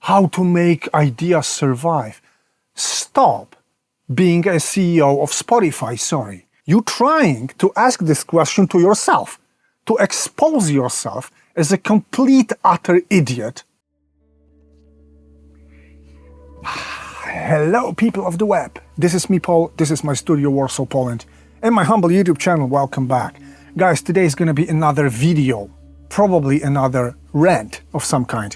how to make ideas survive. Stop being a CEO of Spotify, sorry. You're trying to ask this question to yourself, to expose yourself as a complete, utter idiot. Hello, people of the web. This is me, Paul. This is my studio, Warsaw, Poland, and my humble YouTube channel. Welcome back. Guys, today is going to be another video, probably another rant of some kind.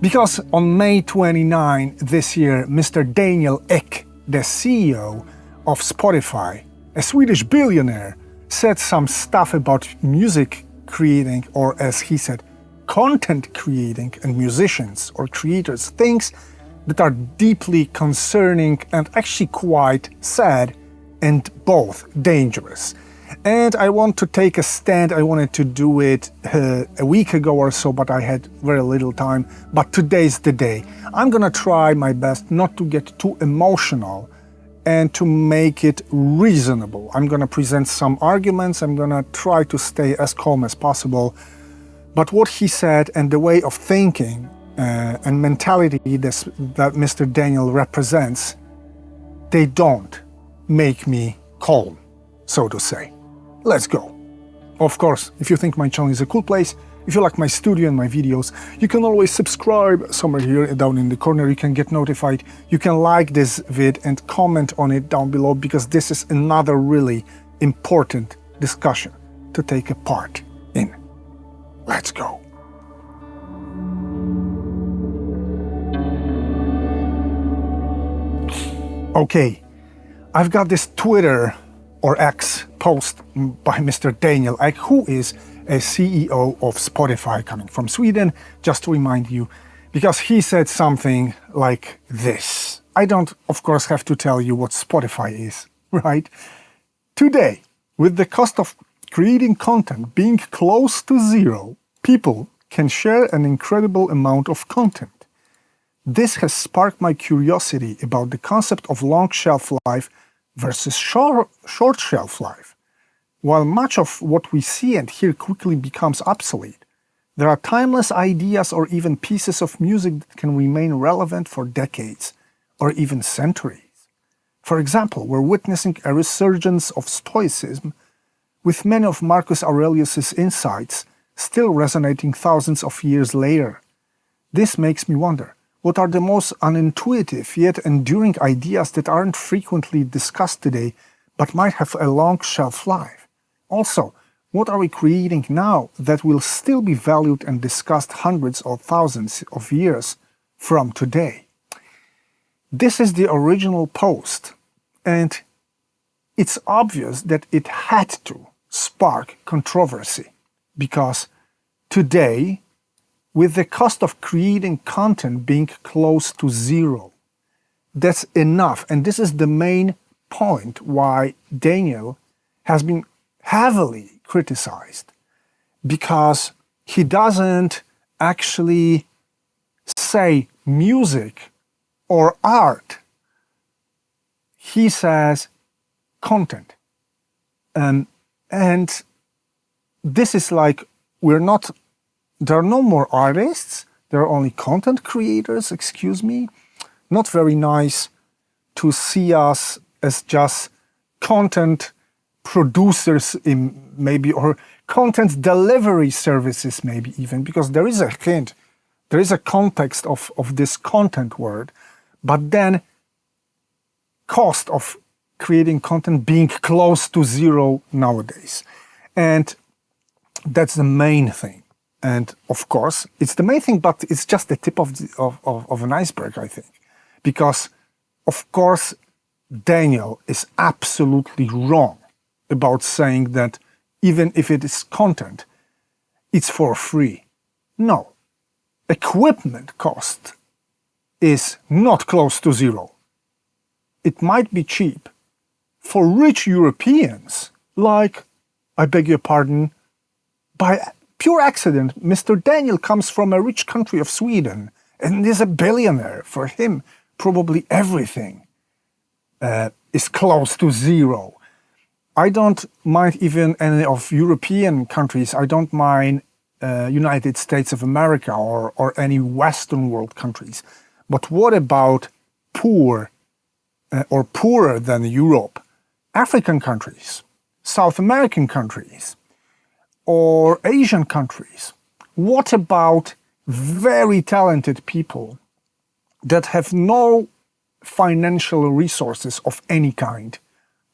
Because on May 29 this year, Mr. Daniel Ek, the CEO of Spotify, a Swedish billionaire, said some stuff about music creating, or as he said, content creating, and musicians or creators, things that are deeply concerning and actually quite sad and both dangerous. And I want to take a stand. I wanted to do it a week ago or so, but I had very little time. But today's the day. I'm gonna try my best not to get too emotional and to make it reasonable. I'm gonna present some arguments. I'm gonna try to stay as calm as possible. But what he said and the way of thinking and mentality that Mr. Daniel represents, they don't make me calm, so to say. Let's go. Of course, if you think my channel is a cool place, if you like my studio and my videos, you can always subscribe somewhere here down in the corner. You can get notified. You can like this vid and comment on it down below, because this is another really important discussion to take a part in. Let's go. Okay, I've got this Twitter or X post by Mr. Daniel Ek, who is a CEO of Spotify, coming from Sweden, just to remind you, because he said something like this. I don't, of course, have to tell you what Spotify is, right? Today, with the cost of creating content being close to zero, people can share an incredible amount of content. This has sparked my curiosity about the concept of long shelf life versus short shelf life. While much of what we see and hear quickly becomes obsolete, there are timeless ideas or even pieces of music that can remain relevant for decades or even centuries. For example, we're witnessing a resurgence of Stoicism, with many of Marcus Aurelius's insights still resonating thousands of years later. This makes me wonder, what are the most unintuitive yet enduring ideas that aren't frequently discussed today but might have a long shelf life? Also, what are we creating now that will still be valued and discussed hundreds or thousands of years from today? This is the original post, and it's obvious that it had to spark controversy, because today, with the cost of creating content being close to zero, that's enough. And this is the main point why Daniel has been heavily criticized, because he doesn't actually say music or art. He says content. And this is like, there are no more artists, there are only content creators, excuse me. Not very nice to see us as just content producers maybe, or content delivery services maybe even, because there is a hint, there is a context of this content word, but then cost of creating content being close to zero nowadays. And that's the main thing. And of course, it's the main thing, but it's just the tip of an iceberg, I think. Because, of course, Daniel is absolutely wrong about saying that even if it is content, it's for free. No. Equipment cost is not close to zero. It might be cheap. For rich Europeans, like, I beg your pardon, by pure accident, Mr. Daniel comes from a rich country of Sweden and is a billionaire. For him, probably everything is close to zero. I don't mind even any of European countries. I don't mind United States of America or any Western world countries. But what about poor or poorer than Europe, African countries, South American countries, or Asian countries? What about very talented people that have no financial resources of any kind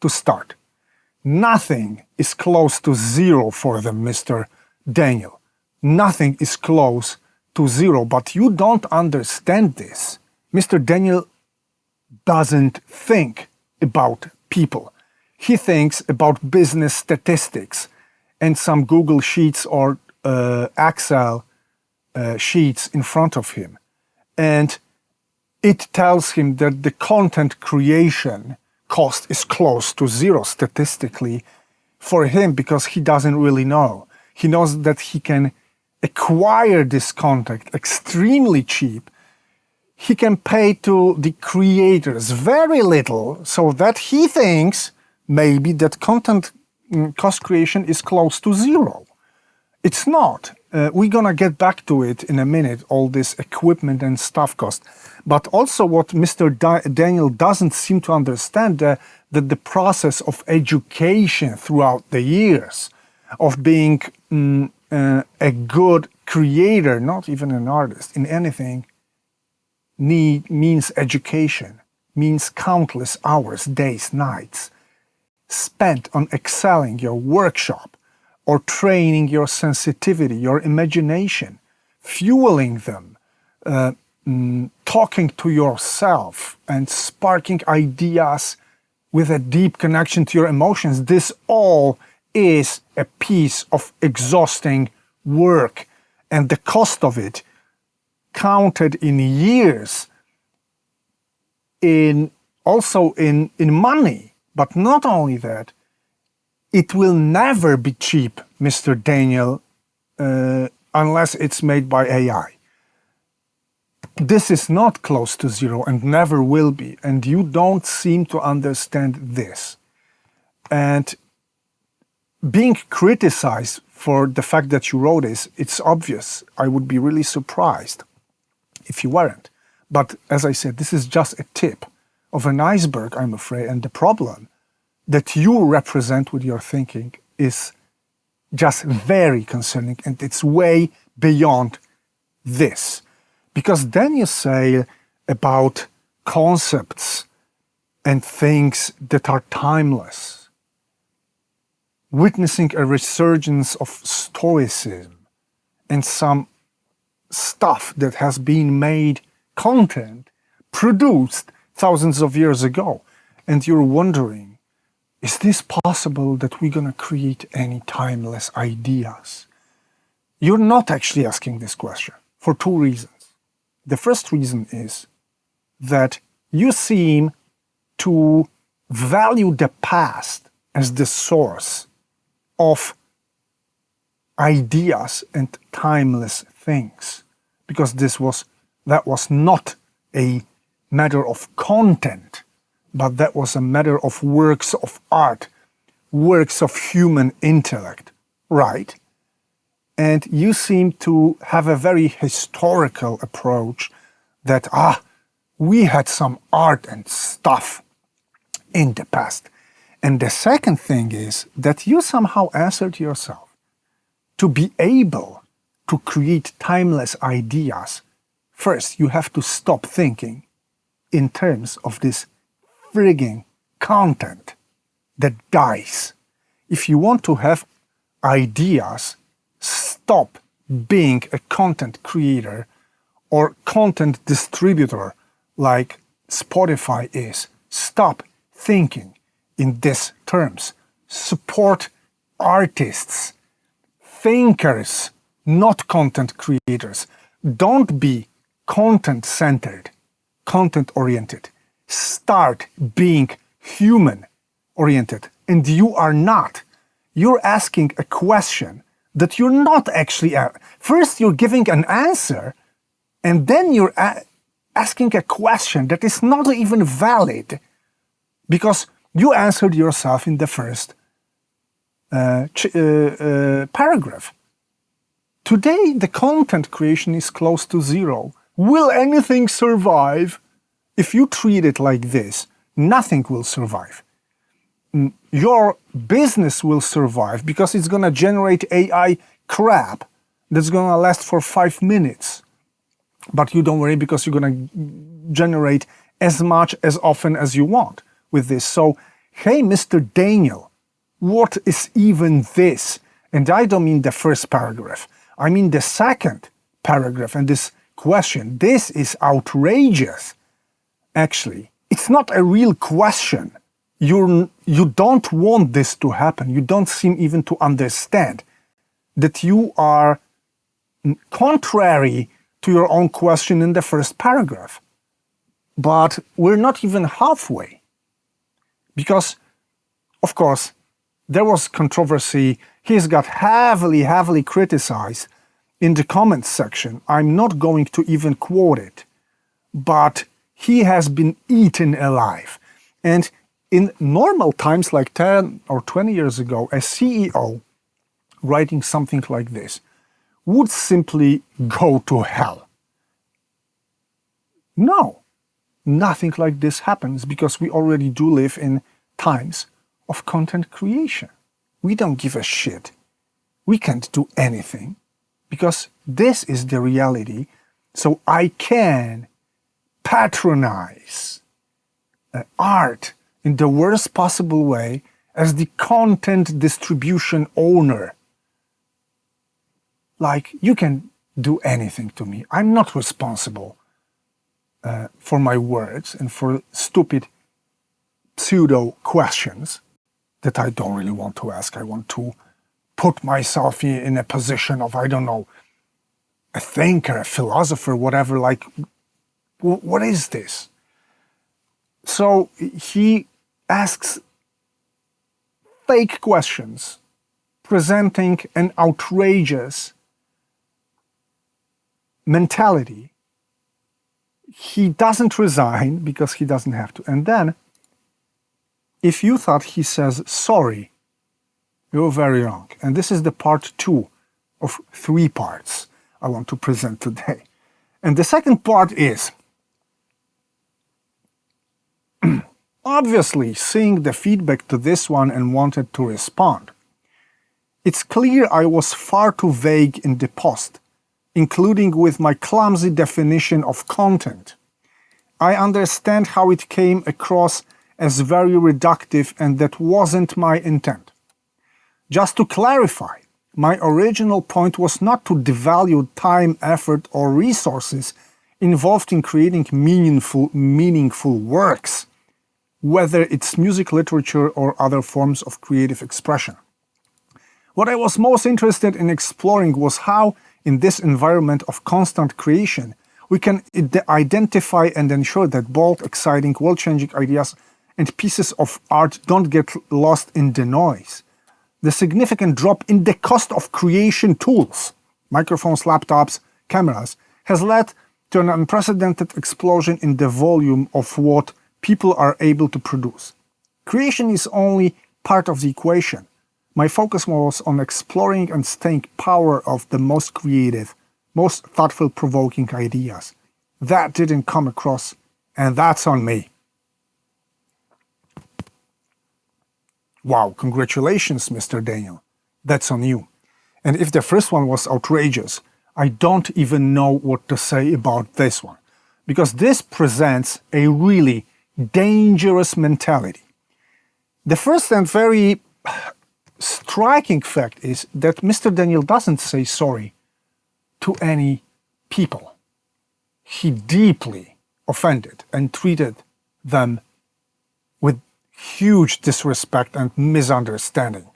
to start? Nothing is close to zero for them, Mr. Daniel. Nothing is close to zero, but you don't understand this. Mr. Daniel doesn't think about people. He thinks about business statistics and some Google Sheets or Excel sheets in front of him. And it tells him that the content creation cost is close to zero statistically for him, because he doesn't really know. He knows that he can acquire this content extremely cheap. He can pay to the creators very little, so that he thinks maybe that content cost creation is close to zero. It's not. We're gonna get back to it in a minute, all this equipment and stuff cost. But also what Mr. Daniel doesn't seem to understand, that the process of education throughout the years, of being a good creator, not even an artist, in anything, means education, means countless hours, days, nights, spent on excelling your workshop, or training your sensitivity, your imagination, fueling them, talking to yourself and sparking ideas with a deep connection to your emotions. This all is a piece of exhausting work, and the cost of it, counted in years, also in money. But not only that, it will never be cheap, Mr. Daniel, unless it's made by AI. This is not close to zero and never will be, and you don't seem to understand this. And being criticized for the fact that you wrote this, it's obvious. I would be really surprised if you weren't. But as I said, this is just a tip of an iceberg, I'm afraid, and the problem that you represent with your thinking is just very concerning, and it's way beyond this. Because then you say about concepts and things that are timeless, witnessing a resurgence of Stoicism and some stuff that has been made, content produced thousands of years ago, and you're wondering, is this possible that we're going to create any timeless ideas? You're not actually asking this question for two reasons. The first reason is that you seem to value the past as the source of ideas and timeless things, because that was not a matter of content, but that was a matter of works of art, works of human intellect, right? And you seem to have a very historical approach that, we had some art and stuff in the past. And the second thing is that you somehow answered yourself. To be able to create timeless ideas, first you have to stop thinking in terms of this frigging content that dies. If you want to have ideas, stop being a content creator or content distributor like Spotify is. Stop thinking in these terms. Support artists, thinkers, not content creators. Don't be content-centered, content-oriented. Start being human-oriented. And you are not. You're asking a question that you're not actually... First, you're giving an answer, and then you're asking a question that is not even valid, because you answered yourself in the first paragraph. Today, the content creation is close to zero. Will anything survive? If you treat it like this, nothing will survive. Your business will survive because it's going to generate AI crap that's going to last for 5 minutes. But you don't worry because you're going to generate as much as often as you want with this. So, hey, Mr. Daniel, what is even this? And I don't mean the first paragraph. I mean the second paragraph and this question. This is outrageous. Actually, it's not a real question. You don't want this to happen. You don't seem even to understand that you are contrary to your own question in the first paragraph. But we're not even halfway. Because, of course, there was controversy. He's got heavily criticized in the comments section. I'm not going to even quote it. But he has been eaten alive. And in normal times, like 10 or 20 years ago, a CEO writing something like this would simply go to hell. No, nothing like this happens because we already do live in times of content creation. We don't give a shit. We can't do anything because this is the reality. So I can patronize art in the worst possible way as the content distribution owner. Like, you can do anything to me. I'm not responsible for my words and for stupid pseudo questions that I don't really want to ask. I want to put myself in a position of, I don't know, a thinker, a philosopher, whatever, like, what is this? So he asks fake questions, presenting an outrageous mentality. He doesn't resign because he doesn't have to. And then, if you thought he says sorry, you're very wrong. And this is the part 2 of 3 parts I want to present today. And the second part is, obviously seeing the feedback to this one and wanted to respond. It's clear I was far too vague in the post, including with my clumsy definition of content. I understand how it came across as very reductive, and that wasn't my intent. Just to clarify, my original point was not to devalue time, effort, or resources involved in creating meaningful works, whether it's music, literature, or other forms of creative expression. What I was most interested in exploring was how, in this environment of constant creation, we can identify and ensure that bold, exciting, world-changing ideas and pieces of art don't get lost in the noise. The significant drop in the cost of creation tools, microphones, laptops, cameras, has led to an unprecedented explosion in the volume of what people are able to produce. Creation is only part of the equation. My focus was on exploring and staying power of the most creative, most thoughtful-provoking ideas. That didn't come across, and that's on me. Wow, congratulations, Mr. Daniel. That's on you. And if the first one was outrageous, I don't even know what to say about this one, because this presents a really dangerous mentality. The first and very striking fact is that Mr. Daniel doesn't say sorry to any people. He deeply offended and treated them with huge disrespect and misunderstanding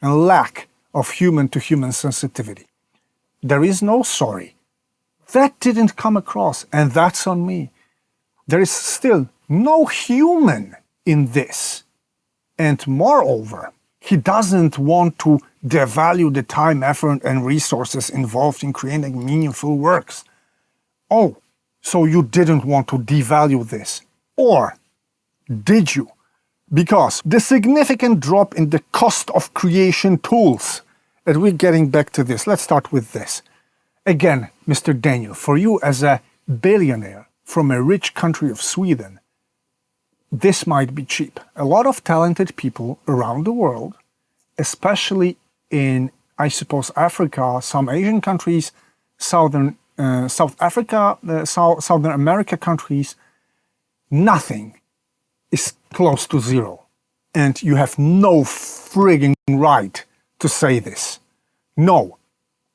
and lack of human-to-human sensitivity. There is no sorry. That didn't come across, and that's on me. There is still no human in this. And moreover, he doesn't want to devalue the time, effort, and resources involved in creating meaningful works. Oh, so you didn't want to devalue this. Or did you? Because the significant drop in the cost of creation tools, that we're getting back to this. Let's start with this. Again, Mr. Daniel, for you as a billionaire from a rich country of Sweden, this might be cheap. A lot of talented people around the world, especially in, I suppose, Africa, some Asian countries, South Africa, Southern America countries, nothing is close to zero. And you have no frigging right to say this. No.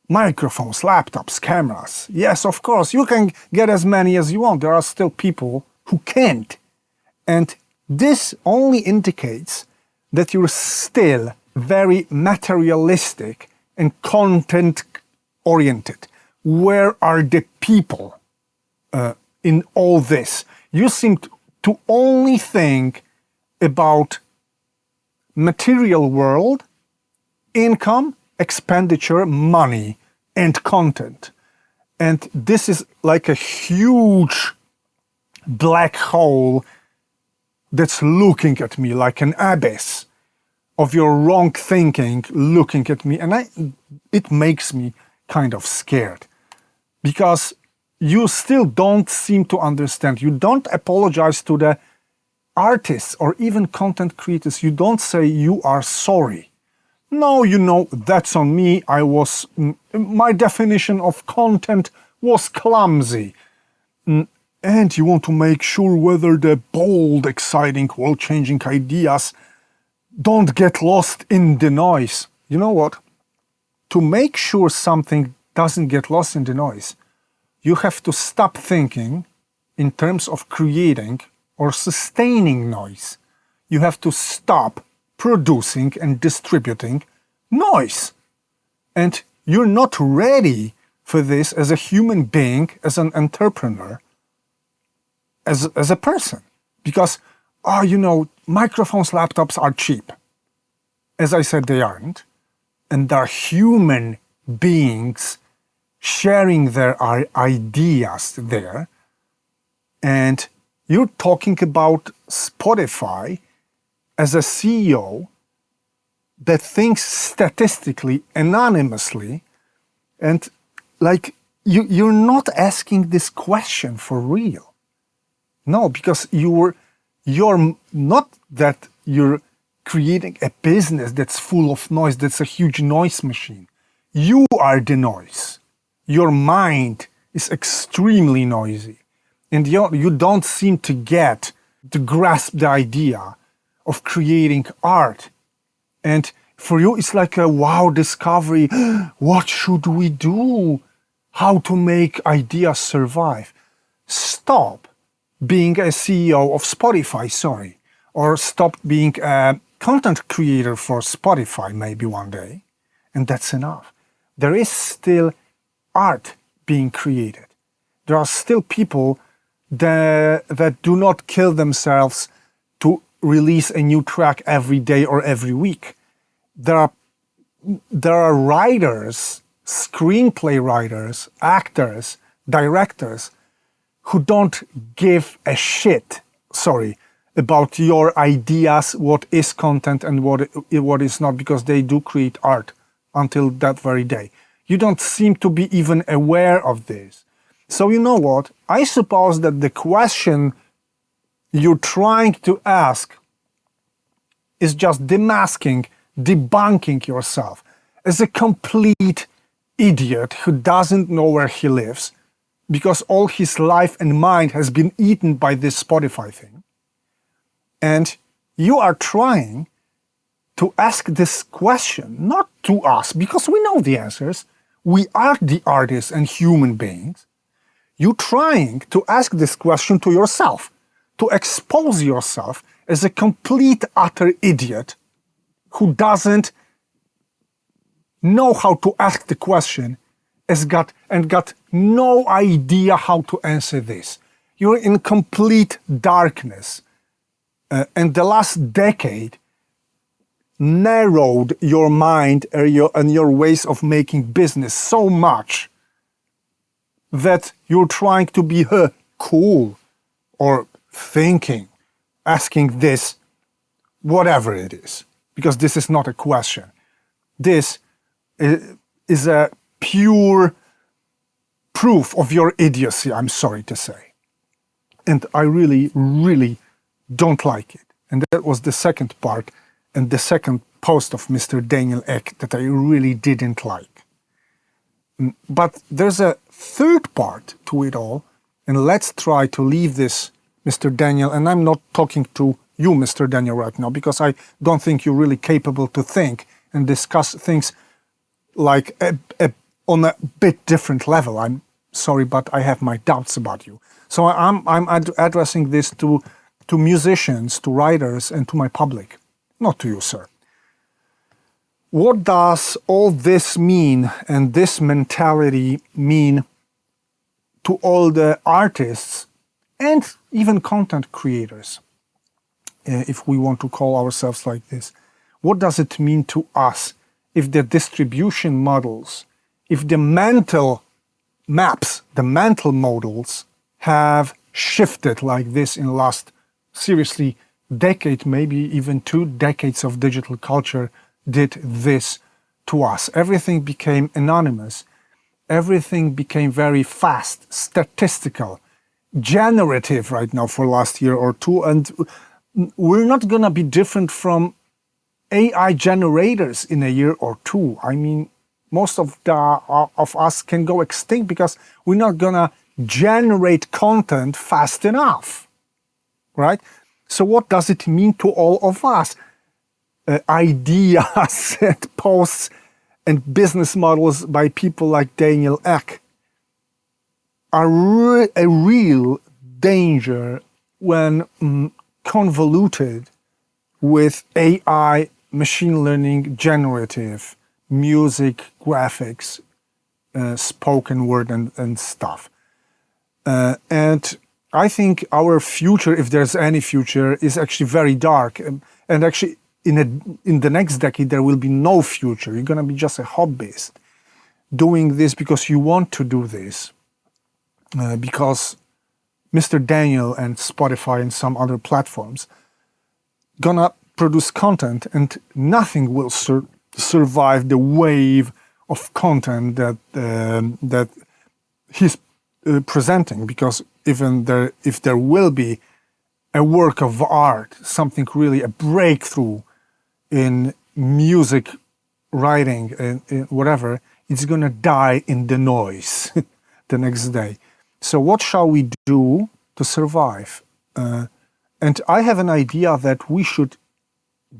Microphones, laptops, cameras. Yes, of course, you can get as many as you want. There are still people who can't. And this only indicates that you're still very materialistic and content-oriented. Where are the people in all this? You seem to only think about material world, income, expenditure, money, and content. And this is like a huge black hole that's looking at me like an abyss of your wrong thinking looking at me. And it makes me kind of scared because you still don't seem to understand. You don't apologize to the artists or even content creators. You don't say you are sorry. No, you know, that's on me. My definition of content was clumsy. And you want to make sure whether the bold, exciting, world-changing ideas don't get lost in the noise. You know what? To make sure something doesn't get lost in the noise, you have to stop thinking in terms of creating or sustaining noise. You have to stop producing and distributing noise. And you're not ready for this as a human being, as an entrepreneur, as a person. Because, microphones, laptops are cheap. As I said, they aren't. And they're human beings sharing their ideas there. And you're talking about Spotify as a CEO that thinks statistically, anonymously, and like you're not asking this question for real. No, because you're not that you're creating a business that's full of noise, that's a huge noise machine. You are the noise. Your mind is extremely noisy. And you don't seem to grasp the idea of creating art. And for you, it's like a wow discovery. What should we do? How to make ideas survive? Stop being a CEO of Spotify, or stop being a content creator for Spotify maybe one day. And that's enough. There is still art being created. There are still people that do not kill themselves to release a new track every day or every week. There are writers, screenplay writers, actors, directors who don't give a shit, about your ideas, what is content and what is not, because they do create art until that very day. You don't seem to be even aware of this. So you know what? I suppose that the question you're trying to ask is just debunking yourself as a complete idiot who doesn't know where he lives because all his life and mind has been eaten by this Spotify thing. And you are trying to ask this question, not to us, because we know the answers. We are the artists and human beings. You're trying to ask this question to yourself, to expose yourself as a complete, utter idiot who doesn't know how to ask the question got no idea how to answer this. You're in complete darkness. And the last decade narrowed your mind and your ways of making business so much that you're trying to be cool or thinking, asking this, whatever it is, because this is not a question. This is a pure proof of your idiocy, I'm sorry to say. And I really, really don't like it. And that was the second part and the second post of Mr. Daniel Ek that I really didn't like. But there's a third part to it all, and let's try to leave this, Mr. Daniel, and I'm not talking to you, Mr. Daniel, right now, because I don't think you're really capable to think and discuss things like on a bit different level. I'm sorry, but I have my doubts about you. So I'm addressing this to musicians, to writers, and to my public, not to you, sir. What does all this mean, and this mentality mean to all the artists and even content creators, if we want to call ourselves like this? What does it mean to us if the distribution models, if the mental maps, the mental models have shifted like this in the last, seriously, decade, maybe even 2 decades of digital culture did this to us? Everything became anonymous. Everything became very fast, statistical, generative right now for last year or two. And we're not going to be different from AI generators in a year or two. I mean, most of us can go extinct because we're not going to generate content fast enough, right? So what does it mean to all of us? Ideas and posts and business models by people like Daniel Ek are a real danger when convoluted with AI, machine learning, generative, music, graphics, spoken word and stuff. And I think our future, if there's any future, is actually very dark. And actually, in the next decade, there will be no future. You're going to be just a hobbyist doing this because you want to do this. Because Mr. Daniel and Spotify and some other platforms gonna produce content, and nothing will survive the wave of content that he's presenting. Because even if there will be a work of art, something really, a breakthrough in music writing and whatever, it's gonna die in the noise the next day. So what shall we do to survive? And I have an idea that we should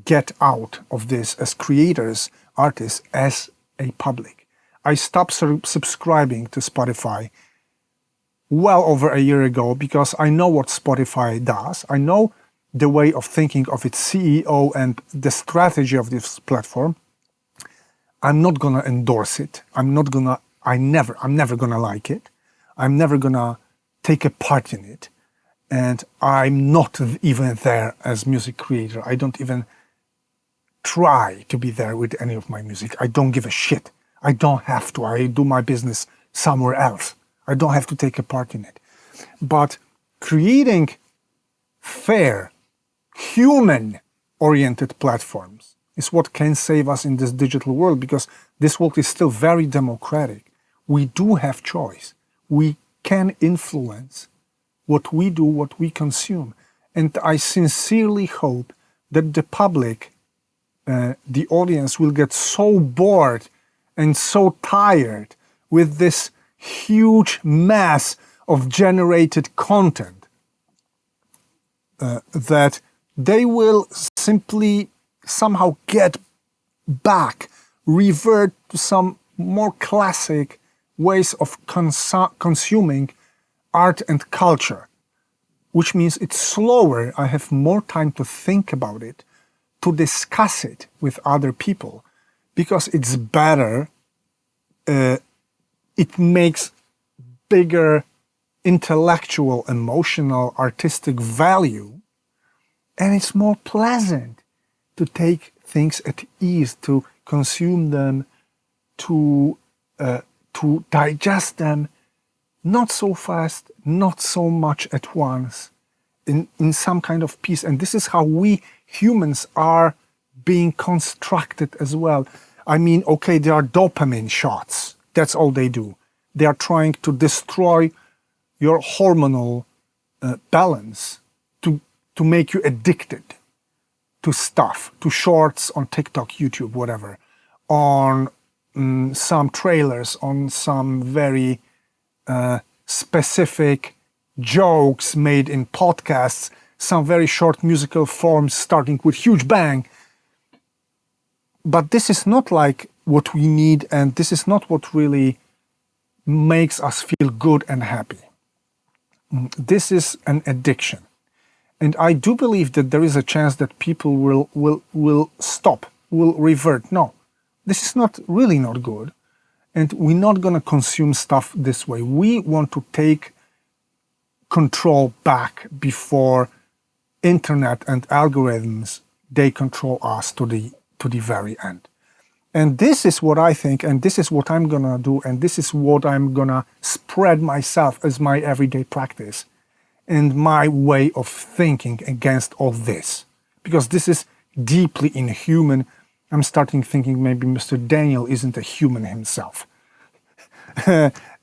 get out of this as creators, artists, as a public. I stopped subscribing to Spotify well over a year ago because I know what Spotify does. I know the way of thinking of its CEO and the strategy of this platform. I'm not gonna endorse it. I'm never gonna like it. I'm never gonna take a part in it. And I'm not even there as music creator. I don't even try to be there with any of my music. I don't give a shit. I don't have to. I do my business somewhere else. I don't have to take a part in it. But creating fair, human-oriented platforms is what can save us in this digital world, because this world is still very democratic. We do have choice. We can influence what we do, what we consume. And I sincerely hope that the public, the audience, will get so bored and so tired with this huge mass of generated content that they will simply somehow get back, revert to some more classic ways of consuming art and culture, which means it's slower. I have more time to think about it, to discuss it with other people, because it's better. It makes bigger intellectual, emotional, artistic value, and it's more pleasant to take things at ease, to consume them, to digest them, not so fast, not so much at once, in some kind of peace. And this is how we humans are being constructed as well. I mean, okay, they are dopamine shots. That's all they do. They are trying to destroy your hormonal balance to make you addicted to stuff, to shorts on TikTok, YouTube, whatever, on some trailers, on some very specific jokes made in podcasts, some very short musical forms starting with huge bang. But this is not like what we need, and this is not what really makes us feel good and happy. This is an addiction. And I do believe that there is a chance that people will stop, will revert. No, this is really not good. And we're not going to consume stuff this way. We want to take control back before internet and algorithms, they control us to the very end. And this is what I think, and this is what I'm going to do, and this is what I'm going to spread myself as my everyday practice and my way of thinking against all this. Because this is deeply inhuman. I'm starting thinking maybe Mr. Daniel isn't a human himself.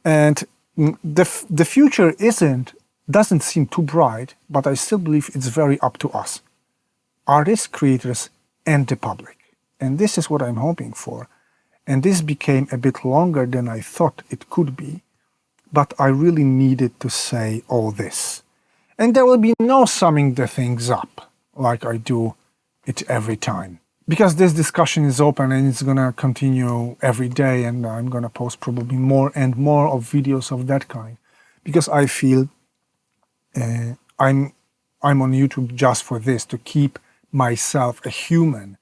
And the future doesn't seem too bright, but I still believe it's very up to us, artists, creators, and the public. And this is what I'm hoping for. And this became a bit longer than I thought it could be, but I really needed to say all this. And there will be no summing the things up like I do it every time. Because this discussion is open and it's going to continue every day, and I'm going to post probably more and more of videos of that kind. Because I feel I'm on YouTube just for this, to keep myself a human,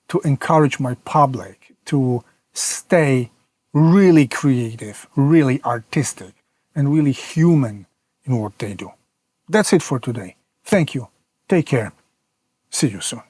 to encourage my public to stay really creative, really artistic, and really human in what they do. That's it for today. Thank you. Take care. See you soon.